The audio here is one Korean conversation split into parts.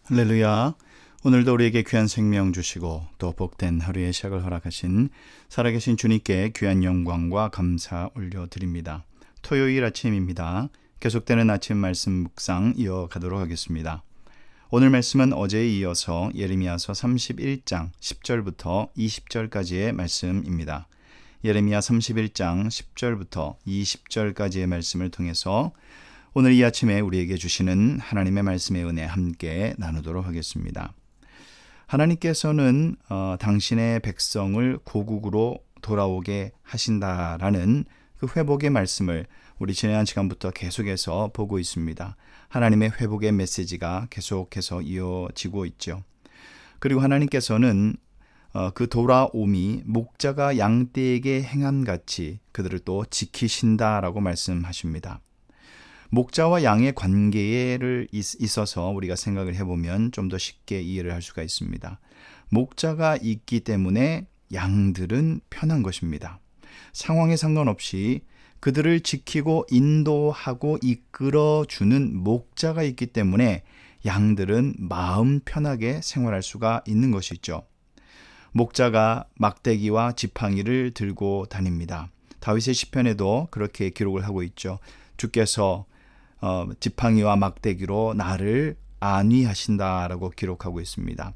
할렐루야. 오늘도 우리에게 귀한 생명 주시고 또 복된 하루의 시작을 허락하신 살아계신 주님께 귀한 영광과 감사 올려드립니다. 토요일 아침입니다. 계속되는 아침 말씀 묵상 이어가도록 하겠습니다. 오늘 말씀은 어제에 이어서 예레미야서 31장 10절부터 20절까지의 말씀입니다. 예레미야 31장 10절부터 20절까지의 말씀을 통해서 오늘 이 아침에 우리에게 주시는 하나님의 말씀의 은혜 함께 나누도록 하겠습니다. 하나님께서는 당신의 백성을 고국으로 돌아오게 하신다라는 그 회복의 말씀을 우리 지난 시간부터 계속해서 보고 있습니다. 하나님의 회복의 메시지가 계속해서 이어지고 있죠. 그리고 하나님께서는 그 돌아옴이 목자가 양떼에게 행함같이 그들을 또 지키신다라고 말씀하십니다. 목자와 양의 관계를 있어서 우리가 생각을 해보면 좀 더 쉽게 이해를 할 수가 있습니다. 목자가 있기 때문에 양들은 편한 것입니다. 상황에 상관없이 그들을 지키고 인도하고 이끌어주는 목자가 있기 때문에 양들은 마음 편하게 생활할 수가 있는 것이죠. 목자가 막대기와 지팡이를 들고 다닙니다. 다윗의 시편에도 그렇게 기록을 하고 있죠. 주께서 지팡이와 막대기로 나를 안위하신다라고 기록하고 있습니다.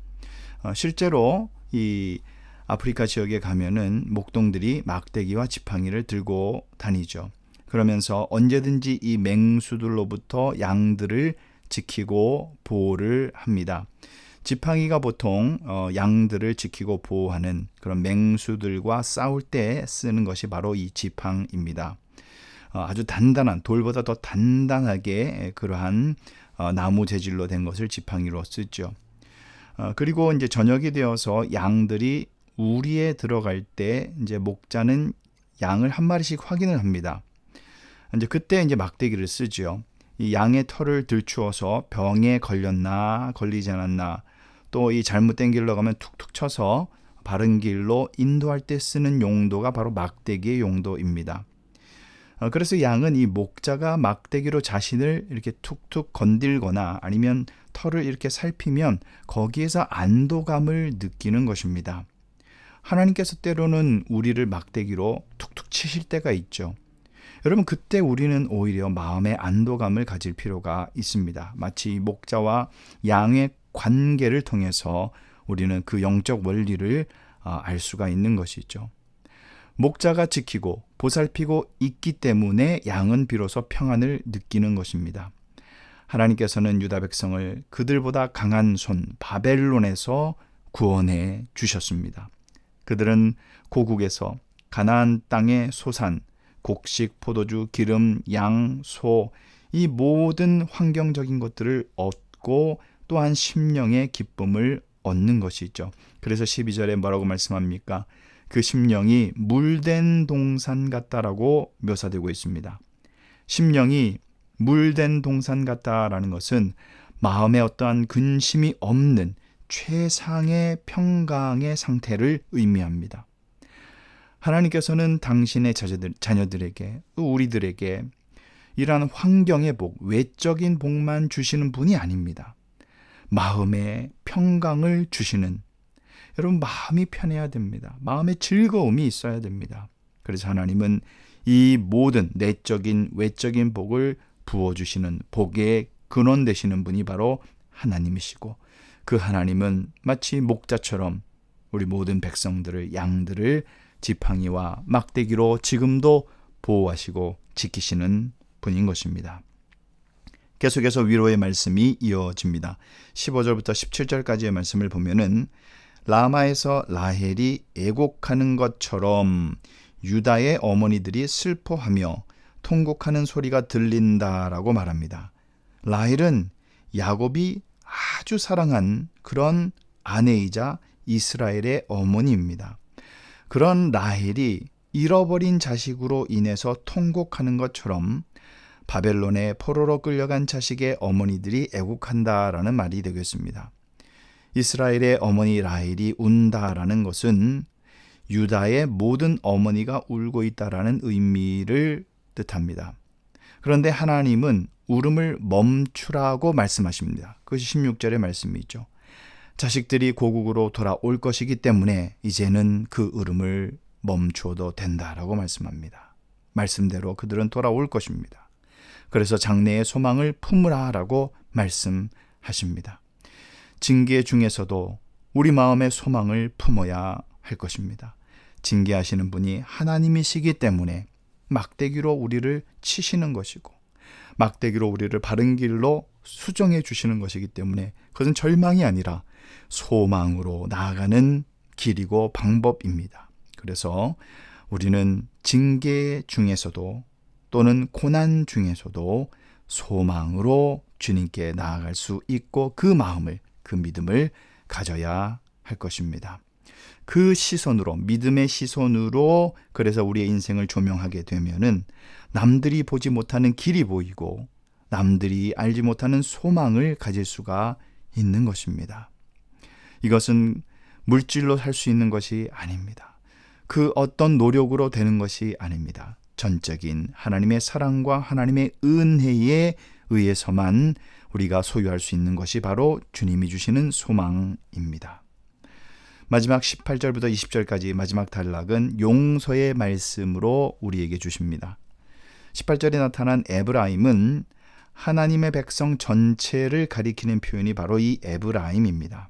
실제로 이 아프리카 지역에 가면은 목동들이 막대기와 지팡이를 들고 다니죠. 그러면서 언제든지 이 맹수들로부터 양들을 지키고 보호를 합니다. 지팡이가 보통 양들을 지키고 보호하는 그런 맹수들과 싸울 때 쓰는 것이 바로 이 지팡입니다. 아주 단단한, 돌보다 더 단단하게 그러한 나무 재질로 된 것을 지팡이로 쓰죠. 그리고 이제 저녁이 되어서 양들이 우리에 들어갈 때 이제 목자는 양을 한 마리씩 확인을 합니다. 이제 그때 이제 막대기를 쓰죠. 이 양의 털을 들추어서 병에 걸렸나 걸리지 않았나, 또 이 잘못된 길로 가면 툭툭 쳐서 바른 길로 인도할 때 쓰는 용도가 바로 막대기의 용도입니다. 그래서 양은 이 목자가 막대기로 자신을 이렇게 툭툭 건들거나 아니면 털을 이렇게 살피면 거기에서 안도감을 느끼는 것입니다. 하나님께서 때로는 우리를 막대기로 툭툭 치실 때가 있죠. 여러분, 그때 우리는 오히려 마음의 안도감을 가질 필요가 있습니다. 마치 목자와 양의 관계를 통해서 우리는 그 영적 원리를 알 수가 있는 것이죠. 목자가 지키고 보살피고 있기 때문에 양은 비로소 평안을 느끼는 것입니다. 하나님께서는 유다 백성을 그들보다 강한 손 바벨론에서 구원해 주셨습니다. 그들은 고국에서 가나안 땅의 소산, 곡식, 포도주, 기름, 양, 소, 이 모든 환경적인 것들을 얻고 또한 심령의 기쁨을 얻는 것이죠. 그래서 12절에 뭐라고 말씀합니까? 그 심령이 물된 동산 같다라고 묘사되고 있습니다. 심령이 물된 동산 같다라는 것은 마음에 어떠한 근심이 없는 최상의 평강의 상태를 의미합니다. 하나님께서는 당신의 자녀들에게, 우리들에게 이러한 환경의 복, 외적인 복만 주시는 분이 아닙니다. 마음의 평강을 주시는, 여러분, 마음이 편해야 됩니다. 마음의 즐거움이 있어야 됩니다. 그래서 하나님은 이 모든 내적인 외적인 복을 부어주시는 복의 근원 되시는 분이 바로 하나님이시고, 그 하나님은 마치 목자처럼 우리 모든 백성들을, 양들을 지팡이와 막대기로 지금도 보호하시고 지키시는 분인 것입니다. 계속해서 위로의 말씀이 이어집니다. 15절부터 17절까지의 말씀을 보면은 라마에서 라헬이 애곡하는 것처럼 유다의 어머니들이 슬퍼하며 통곡하는 소리가 들린다라고 말합니다. 라헬은 야곱이 아주 사랑한 그런 아내이자 이스라엘의 어머니입니다. 그런 라헬이 잃어버린 자식으로 인해서 통곡하는 것처럼 바벨론에 포로로 끌려간 자식의 어머니들이 애곡한다라는 말이 되겠습니다. 이스라엘의 어머니 라헬이 운다라는 것은 유다의 모든 어머니가 울고 있다라는 의미를 뜻합니다. 그런데 하나님은 울음을 멈추라고 말씀하십니다. 그것이 16절의 말씀이죠. 자식들이 고국으로 돌아올 것이기 때문에 이제는 그 울음을 멈추어도 된다라고 말씀합니다. 말씀대로 그들은 돌아올 것입니다. 그래서 장래의 소망을 품으라라고 말씀하십니다. 징계 중에서도 우리 마음의 소망을 품어야 할 것입니다. 징계하시는 분이 하나님이시기 때문에 막대기로 우리를 치시는 것이고 막대기로 우리를 바른 길로 수정해 주시는 것이기 때문에 그것은 절망이 아니라 소망으로 나아가는 길이고 방법입니다. 그래서 우리는 징계 중에서도 또는 고난 중에서도 소망으로 주님께 나아갈 수 있고 그 마음을, 그 믿음을 가져야 할 것입니다. 그 시선으로, 믿음의 시선으로 그래서 우리의 인생을 조명하게 되면은 남들이 보지 못하는 길이 보이고 남들이 알지 못하는 소망을 가질 수가 있는 것입니다. 이것은 물질로 살 수 있는 것이 아닙니다. 그 어떤 노력으로 되는 것이 아닙니다. 전적인 하나님의 사랑과 하나님의 은혜에 의해서만 우리가 소유할 수 있는 것이 바로 주님이 주시는 소망입니다. 마지막 18절부터 20절까지 마지막 단락은 용서의 말씀으로 우리에게 주십니다. 18절에 나타난 에브라임은 하나님의 백성 전체를 가리키는 표현이 바로 이 에브라임입니다.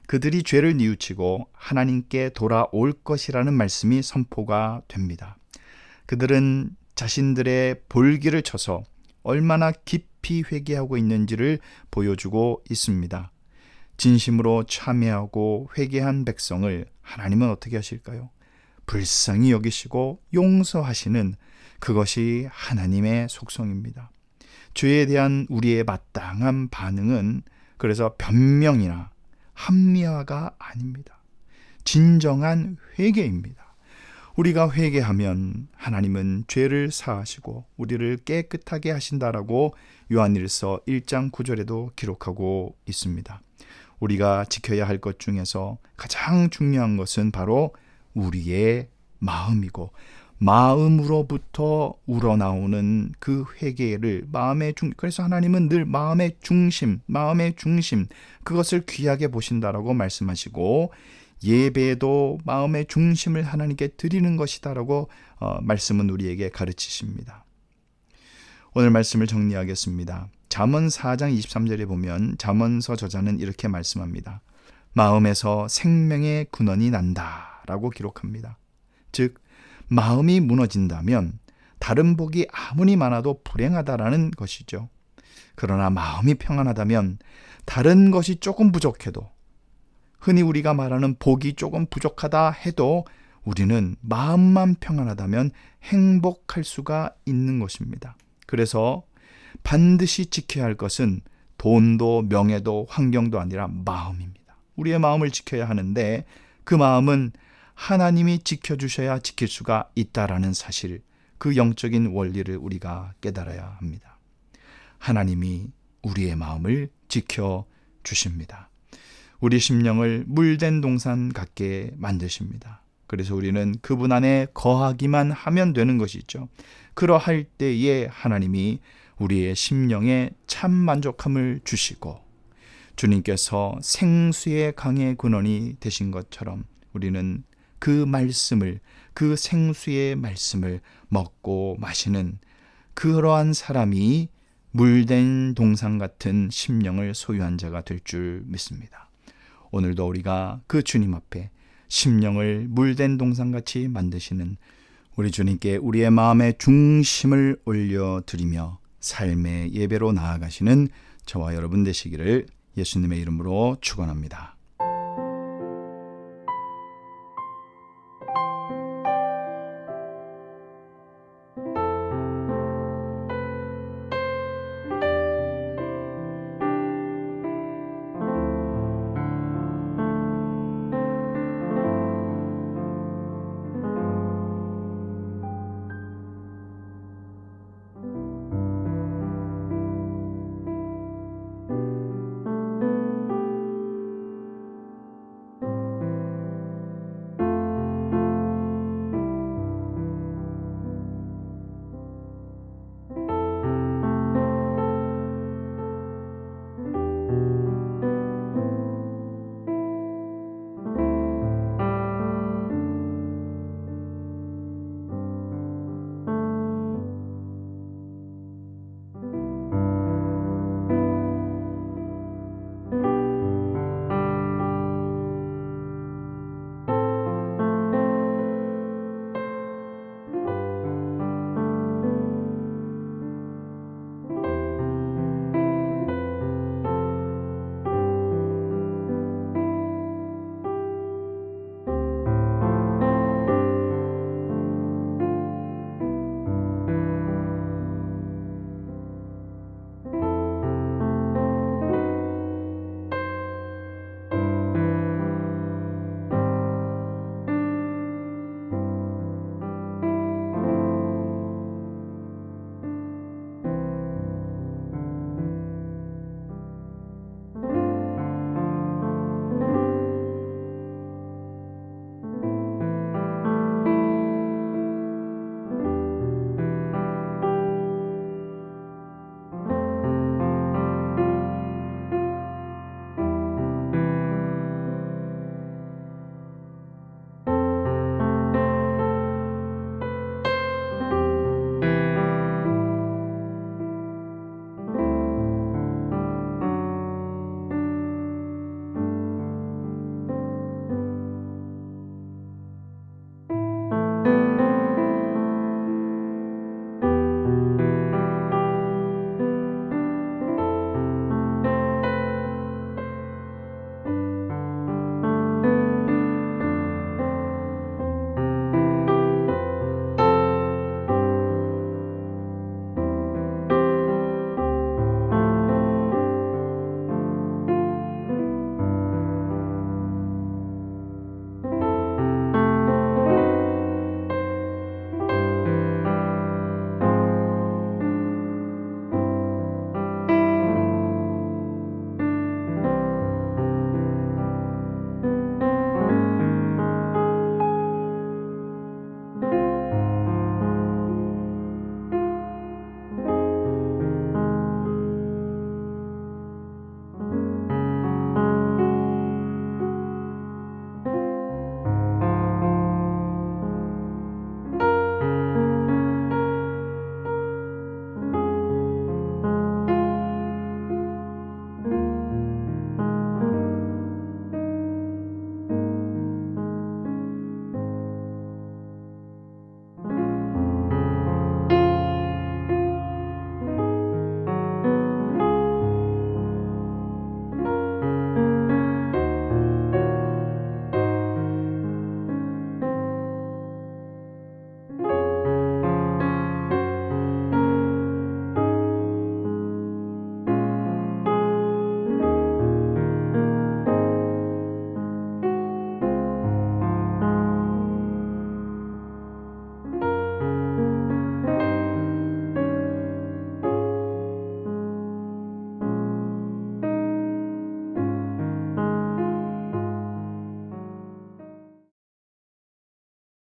그들이 죄를 뉘우치고 하나님께 돌아올 것이라는 말씀이 선포가 됩니다. 그들은 자신들의 볼기를 쳐서 얼마나 깊이 회개하고 있는지를 보여주고 있습니다. 진심으로 참회하고 회개한 백성을 하나님은 어떻게 하실까요? 불쌍히 여기시고 용서하시는 그것이 하나님의 속성입니다. 죄에 대한 우리의 마땅한 반응은 그래서 변명이나 합리화가 아닙니다. 진정한 회개입니다. 우리가 회개하면 하나님은 죄를 사하시고 우리를 깨끗하게 하신다라고 요한일서 1장 9절에도 기록하고 있습니다. 우리가 지켜야 할 것 중에서 가장 중요한 것은 바로 우리의 마음이고 마음으로부터 우러나오는 그 회개를 그래서 하나님은 늘 마음의 중심 그것을 귀하게 보신다라고 말씀하시고 예배도 마음의 중심을 하나님께 드리는 것이다라고 말씀은 우리에게 가르치십니다. 오늘 말씀을 정리하겠습니다. 잠언 4장 23절에 보면 잠언서 저자는 이렇게 말씀합니다. 마음에서 생명의 근원이 난다라고 기록합니다. 즉 마음이 무너진다면 다른 복이 아무리 많아도 불행하다라는 것이죠. 그러나 마음이 평안하다면 다른 것이 조금 부족해도 흔히 우리가 말하는 복이 조금 부족하다 해도 우리는 마음만 평안하다면 행복할 수가 있는 것입니다. 그래서 반드시 지켜야 할 것은 돈도 명예도 환경도 아니라 마음입니다. 우리의 마음을 지켜야 하는데 그 마음은 하나님이 지켜주셔야 지킬 수가 있다라는 사실, 그 영적인 원리를 우리가 깨달아야 합니다. 하나님이 우리의 마음을 지켜주십니다. 우리 심령을 물된 동산 같게 만드십니다. 그래서 우리는 그분 안에 거하기만 하면 되는 것이죠. 그러할 때에 하나님이 우리의 심령에 참 만족함을 주시고 주님께서 생수의 강의 근원이 되신 것처럼 우리는 그 말씀을, 그 생수의 말씀을 먹고 마시는 그러한 사람이 물된 동산 같은 심령을 소유한 자가 될 줄 믿습니다. 오늘도 우리가 그 주님 앞에 심령을 물된 동산같이 만드시는 우리 주님께 우리의 마음의 중심을 올려드리며 삶의 예배로 나아가시는 저와 여러분 되시기를 예수님의 이름으로 축원합니다.